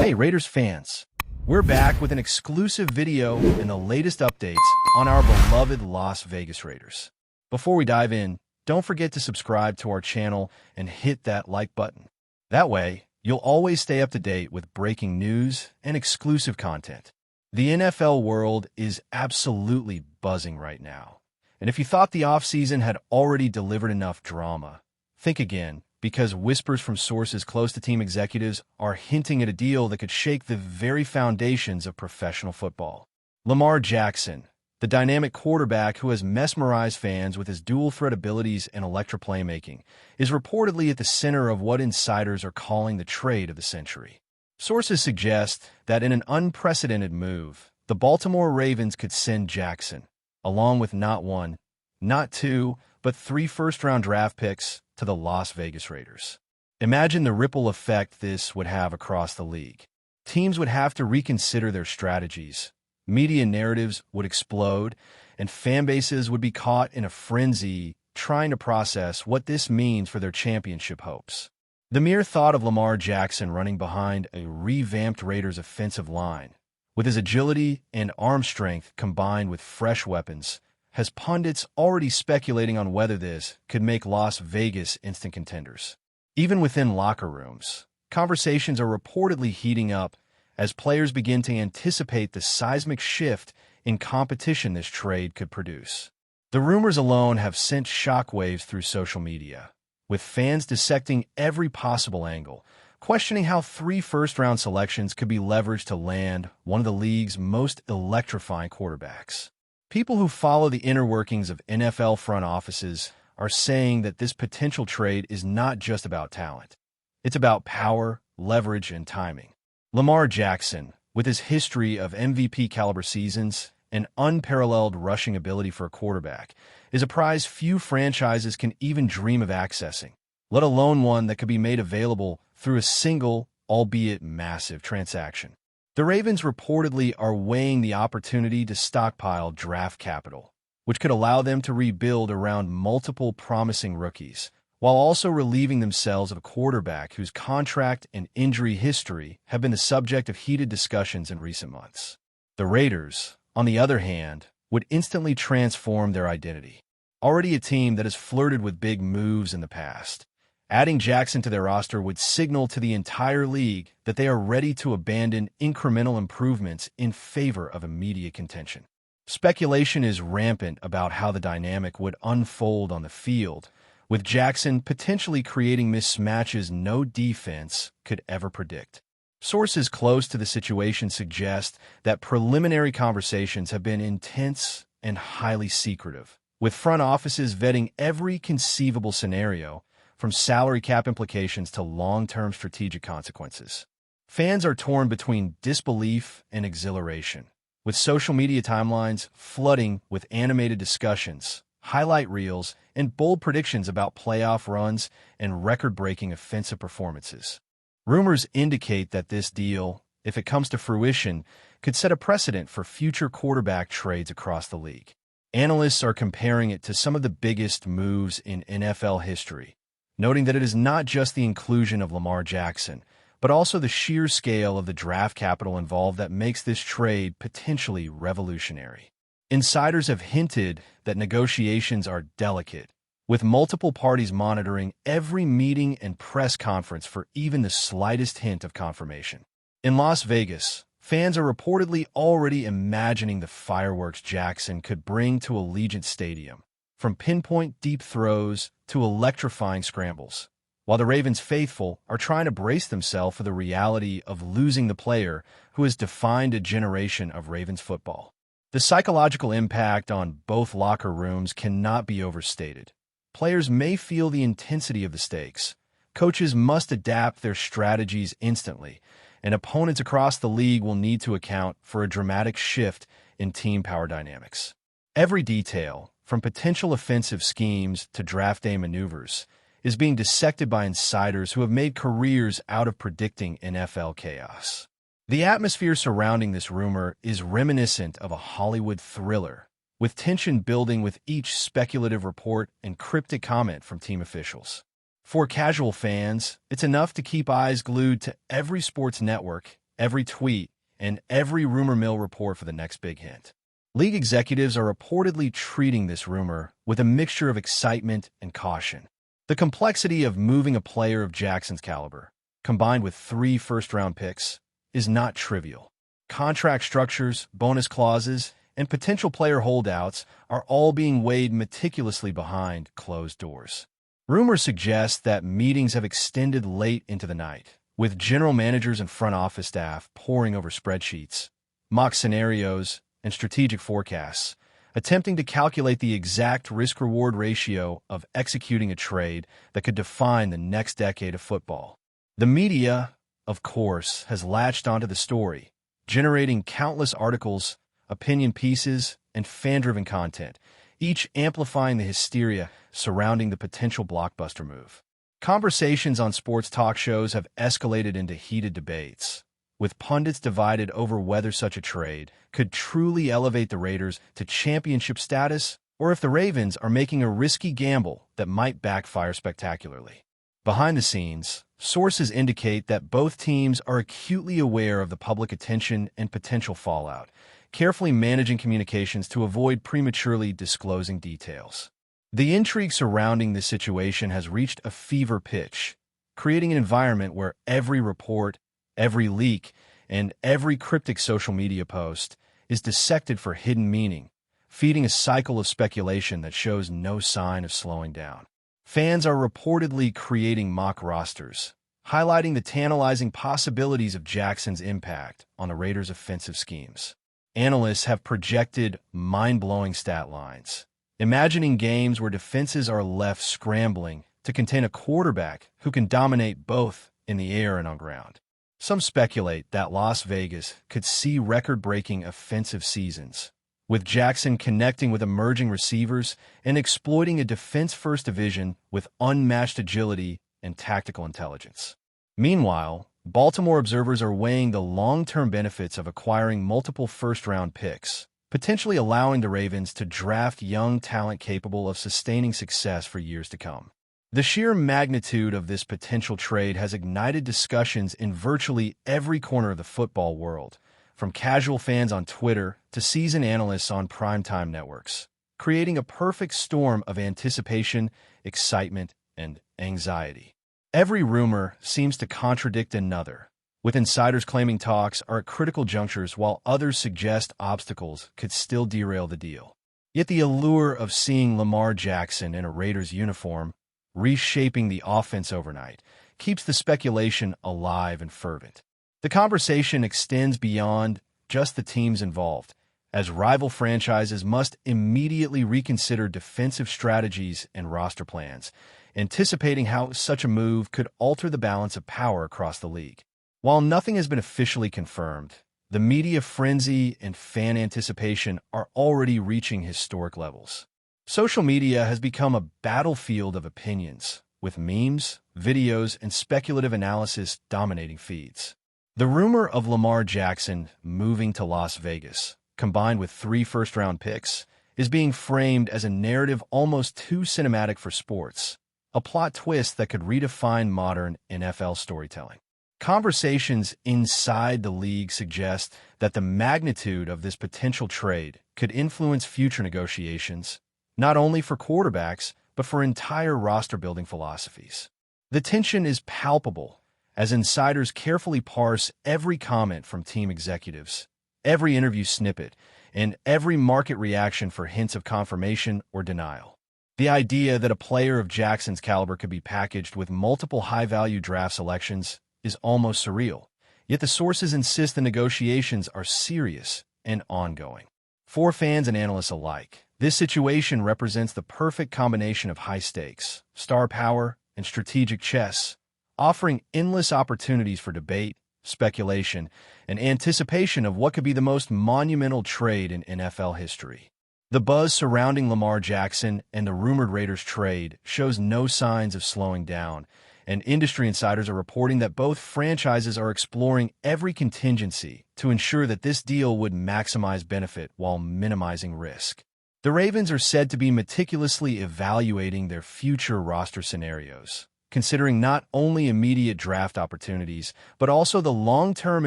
Hey Raiders fans, we're back with an exclusive video and the latest updates on our beloved Las Vegas Raiders. Before we dive in, don't forget to subscribe to our channel and hit that like button. That way, you'll always stay up to date with breaking news and exclusive content. The NFL world is absolutely buzzing right now. And if you thought the offseason had already delivered enough drama, think again, because whispers from sources close to team executives are hinting at a deal that could shake the very foundations of professional football. Lamar Jackson, the dynamic quarterback who has mesmerized fans with his dual-threat abilities and electric playmaking, is reportedly at the center of what insiders are calling the trade of the century. Sources suggest that in an unprecedented move, the Baltimore Ravens could send Jackson, along with not one, not two, but 3 first-round draft picks, to the Las Vegas Raiders. Imagine the ripple effect this would have across the league. Teams would have to reconsider their strategies, media narratives would explode, and fan bases would be caught in a frenzy trying to process what this means for their championship hopes. The mere thought of Lamar Jackson running behind a revamped Raiders offensive line, with his agility and arm strength combined with fresh weapons, has pundits already speculating on whether this could make Las Vegas instant contenders. Even within locker rooms, conversations are reportedly heating up as players begin to anticipate the seismic shift in competition this trade could produce. The rumors alone have sent shockwaves through social media, with fans dissecting every possible angle, questioning how 3 first-round selections could be leveraged to land one of the league's most electrifying quarterbacks. People who follow the inner workings of NFL front offices are saying that this potential trade is not just about talent. It's about power, leverage, and timing. Lamar Jackson, with his history of MVP-caliber seasons and unparalleled rushing ability for a quarterback, is a prize few franchises can even dream of accessing, let alone one that could be made available through a single, albeit massive, transaction. The Ravens reportedly are weighing the opportunity to stockpile draft capital, which could allow them to rebuild around multiple promising rookies, while also relieving themselves of a quarterback whose contract and injury history have been the subject of heated discussions in recent months. The Raiders, on the other hand, would instantly transform their identity. Already a team that has flirted with big moves in the past, adding Jackson to their roster would signal to the entire league that they are ready to abandon incremental improvements in favor of immediate contention. Speculation is rampant about how the dynamic would unfold on the field, with Jackson potentially creating mismatches no defense could ever predict. Sources close to the situation suggest that preliminary conversations have been intense and highly secretive, with front offices vetting every conceivable scenario, from salary cap implications to long-term strategic consequences. Fans are torn between disbelief and exhilaration, with social media timelines flooding with animated discussions, highlight reels, and bold predictions about playoff runs and record-breaking offensive performances. Rumors indicate that this deal, if it comes to fruition, could set a precedent for future quarterback trades across the league. Analysts are comparing it to some of the biggest moves in NFL history, noting that it is not just the inclusion of Lamar Jackson, but also the sheer scale of the draft capital involved that makes this trade potentially revolutionary. Insiders have hinted that negotiations are delicate, with multiple parties monitoring every meeting and press conference for even the slightest hint of confirmation. In Las Vegas, fans are reportedly already imagining the fireworks Jackson could bring to Allegiant Stadium, from pinpoint deep throws to electrifying scrambles, while the Ravens faithful are trying to brace themselves for the reality of losing the player who has defined a generation of Ravens football. The psychological impact on both locker rooms cannot be overstated. Players may feel the intensity of the stakes, coaches must adapt their strategies instantly, and opponents across the league will need to account for a dramatic shift in team power dynamics. Every detail, from potential offensive schemes to draft day maneuvers, is being dissected by insiders who have made careers out of predicting NFL chaos. The atmosphere surrounding this rumor is reminiscent of a Hollywood thriller, with tension building with each speculative report and cryptic comment from team officials. For casual fans, it's enough to keep eyes glued to every sports network every tweet, and every rumor mill report for the next big hint. League executives are reportedly treating this rumor with a mixture of excitement and caution. The complexity of moving a player of Jackson's caliber, combined with 3 first-round picks, is not trivial. Contract structures, bonus clauses, and potential player holdouts are all being weighed meticulously behind closed doors. Rumors suggest that meetings have extended late into the night, with general managers and front office staff poring over spreadsheets, mock scenarios, and strategic forecasts, attempting to calculate the exact risk-reward ratio of executing a trade that could define the next decade of football. The media, of course, has latched onto the story, generating countless articles, opinion pieces, and fan-driven content, each amplifying the hysteria surrounding the potential blockbuster move. Conversations on sports talk shows have escalated into heated debates, with pundits divided over whether such a trade could truly elevate the Raiders to championship status or if the Ravens are making a risky gamble that might backfire spectacularly. Behind the scenes, sources indicate that both teams are acutely aware of the public attention and potential fallout, carefully managing communications to avoid prematurely disclosing details. The intrigue surrounding this situation has reached a fever pitch, creating an environment where every report, every leak, and every cryptic social media post is dissected for hidden meaning, feeding a cycle of speculation that shows no sign of slowing down. Fans are reportedly creating mock rosters, highlighting the tantalizing possibilities of Jackson's impact on the Raiders' offensive schemes. Analysts have projected mind-blowing stat lines, imagining games where defenses are left scrambling to contain a quarterback who can dominate both in the air and on ground. Some speculate that Las Vegas could see record-breaking offensive seasons, with Jackson connecting with emerging receivers and exploiting a defense-first division with unmatched agility and tactical intelligence. Meanwhile, Baltimore observers are weighing the long-term benefits of acquiring multiple first-round picks, potentially allowing the Ravens to draft young talent capable of sustaining success for years to come. The sheer magnitude of this potential trade has ignited discussions in virtually every corner of the football world, from casual fans on Twitter to seasoned analysts on primetime networks, creating a perfect storm of anticipation, excitement, and anxiety. Every rumor seems to contradict another, with insiders claiming talks are at critical junctures while others suggest obstacles could still derail the deal. Yet the allure of seeing Lamar Jackson in a Raiders uniform, reshaping the offense overnight, keeps the speculation alive and fervent. The conversation extends beyond just the teams involved, as rival franchises must immediately reconsider defensive strategies and roster plans, anticipating how such a move could alter the balance of power across the league. While nothing has been officially confirmed, the media frenzy and fan anticipation are already reaching historic levels. Social media has become a battlefield of opinions, with memes, videos, and speculative analysis dominating feeds. The rumor of Lamar Jackson moving to Las Vegas, combined with 3 first-round picks, is being framed as a narrative almost too cinematic for sports, a plot twist that could redefine modern NFL storytelling. Conversations inside the league suggest that the magnitude of this potential trade could influence future negotiations, not only for quarterbacks, but for entire roster-building philosophies. The tension is palpable as insiders carefully parse every comment from team executives, every interview snippet, and every market reaction for hints of confirmation or denial. The idea that a player of Jackson's caliber could be packaged with multiple high-value draft selections is almost surreal, yet the sources insist the negotiations are serious and ongoing. For fans and analysts alike, this situation represents the perfect combination of high stakes, star power, and strategic chess, offering endless opportunities for debate, speculation, and anticipation of what could be the most monumental trade in NFL history. The buzz surrounding Lamar Jackson and the rumored Raiders trade shows no signs of slowing down, and industry insiders are reporting that both franchises are exploring every contingency to ensure that this deal would maximize benefit while minimizing risk. The Ravens are said to be meticulously evaluating their future roster scenarios, considering not only immediate draft opportunities, but also the long-term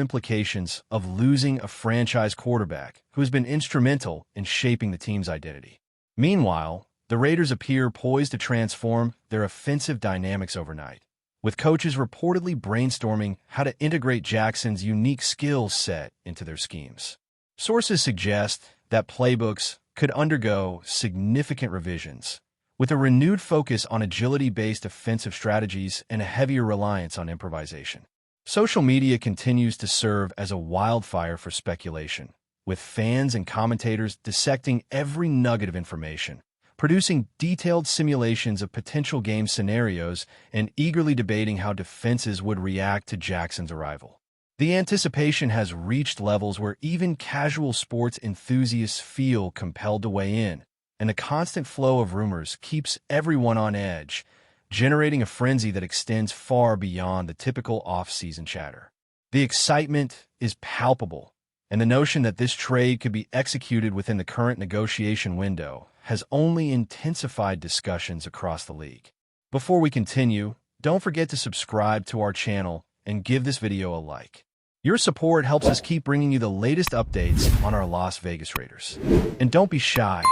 implications of losing a franchise quarterback who has been instrumental in shaping the team's identity. Meanwhile, the Raiders appear poised to transform their offensive dynamics overnight, with coaches reportedly brainstorming how to integrate Jackson's unique skill set into their schemes. Sources suggest that playbooks could undergo significant revisions, with a renewed focus on agility-based offensive strategies and a heavier reliance on improvisation. Social media continues to serve as a wildfire for speculation, with fans and commentators dissecting every nugget of information, producing detailed simulations of potential game scenarios and eagerly debating how defenses would react to Jackson's arrival. The anticipation has reached levels where even casual sports enthusiasts feel compelled to weigh in, and the constant flow of rumors keeps everyone on edge, generating a frenzy that extends far beyond the typical off-season chatter. The excitement is palpable, and the notion that this trade could be executed within the current negotiation window has only intensified discussions across the league. Before we continue, don't forget to subscribe to our channel and give this video a like. Your support helps us keep bringing you the latest updates on our Las Vegas Raiders. And don't be shy.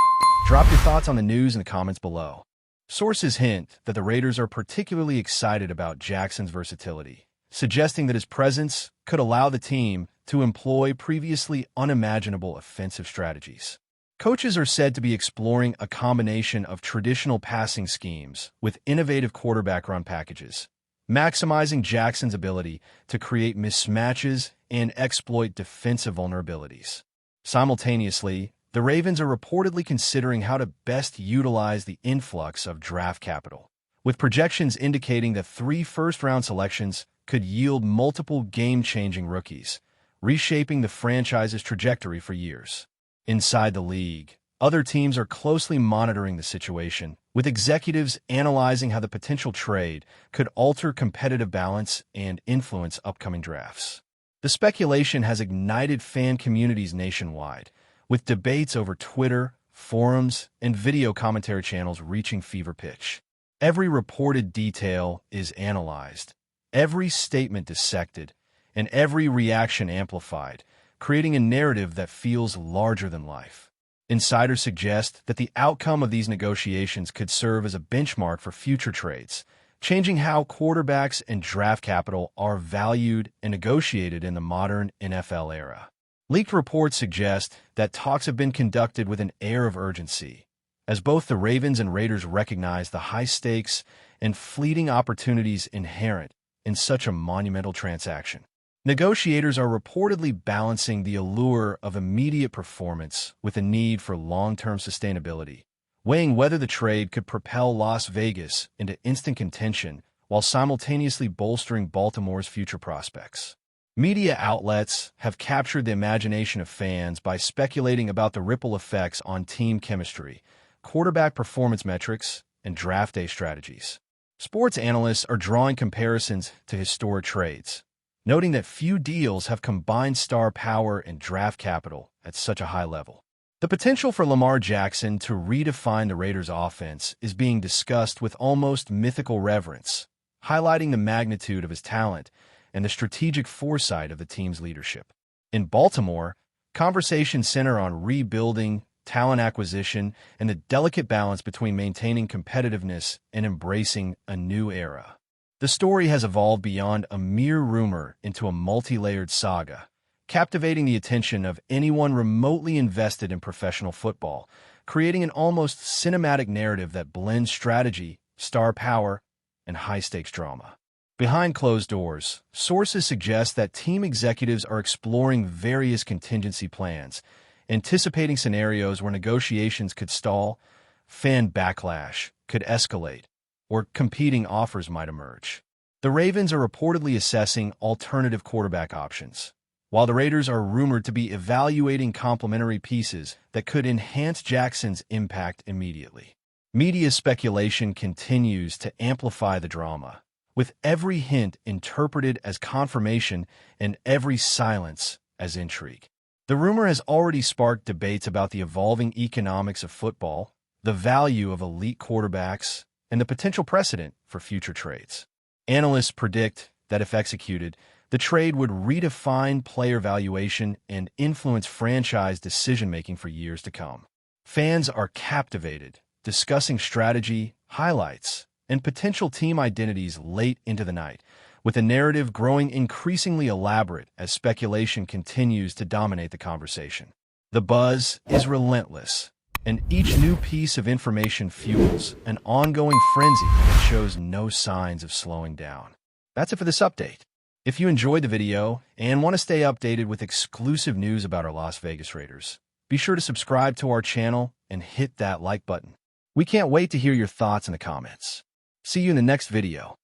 Drop your thoughts on the news in the comments below. Sources hint that the Raiders are particularly excited about Jackson's versatility, suggesting that his presence could allow the team to employ previously unimaginable offensive strategies. Coaches are said to be exploring a combination of traditional passing schemes with innovative quarterback run packages, maximizing Jackson's ability to create mismatches and exploit defensive vulnerabilities. Simultaneously, the Ravens are reportedly considering how to best utilize the influx of draft capital, with projections indicating that 3 first-round selections could yield multiple game-changing rookies, reshaping the franchise's trajectory for years. Inside the league, other teams are closely monitoring the situation, with executives analyzing how the potential trade could alter competitive balance and influence upcoming drafts. The speculation has ignited fan communities nationwide, with debates over Twitter, forums, and video commentary channels reaching fever pitch. Every reported detail is analyzed, every statement dissected, and every reaction amplified, creating a narrative that feels larger than life. Insiders suggest that the outcome of these negotiations could serve as a benchmark for future trades, changing how quarterbacks and draft capital are valued and negotiated in the modern NFL era. Leaked reports suggest that talks have been conducted with an air of urgency, as both the Ravens and Raiders recognize the high stakes and fleeting opportunities inherent in such a monumental transaction. Negotiators are reportedly balancing the allure of immediate performance with the need for long-term sustainability, weighing whether the trade could propel Las Vegas into instant contention while simultaneously bolstering Baltimore's future prospects. Media outlets have captured the imagination of fans by speculating about the ripple effects on team chemistry, quarterback performance metrics, and draft day strategies. Sports analysts are drawing comparisons to historic trades, noting that few deals have combined star power and draft capital at such a high level. The potential for Lamar Jackson to redefine the Raiders' offense is being discussed with almost mythical reverence, highlighting the magnitude of his talent and the strategic foresight of the team's leadership. In Baltimore, conversations center on rebuilding, talent acquisition, and the delicate balance between maintaining competitiveness and embracing a new era. The story has evolved beyond a mere rumor into a multi-layered saga, captivating the attention of anyone remotely invested in professional football, creating an almost cinematic narrative that blends strategy, star power, and high-stakes drama. Behind closed doors, sources suggest that team executives are exploring various contingency plans, anticipating scenarios where negotiations could stall, fan backlash could escalate, or competing offers might emerge. The Ravens are reportedly assessing alternative quarterback options, while the Raiders are rumored to be evaluating complementary pieces that could enhance Jackson's impact immediately. Media speculation continues to amplify the drama, with every hint interpreted as confirmation and every silence as intrigue. The rumor has already sparked debates about the evolving economics of football, the value of elite quarterbacks, and the potential precedent for future trades. Analysts predict that if executed, the trade would redefine player valuation and influence franchise decision-making for years to come. Fans are captivated, discussing strategy, highlights, and potential team identities late into the night, with the narrative growing increasingly elaborate as speculation continues to dominate the conversation. The buzz is relentless, and each new piece of information fuels an ongoing frenzy that shows no signs of slowing down. That's it for this update. If you enjoyed the video and want to stay updated with exclusive news about our Las Vegas Raiders, be sure to subscribe to our channel and hit that like button. We can't wait to hear your thoughts in the comments. See you in the next video.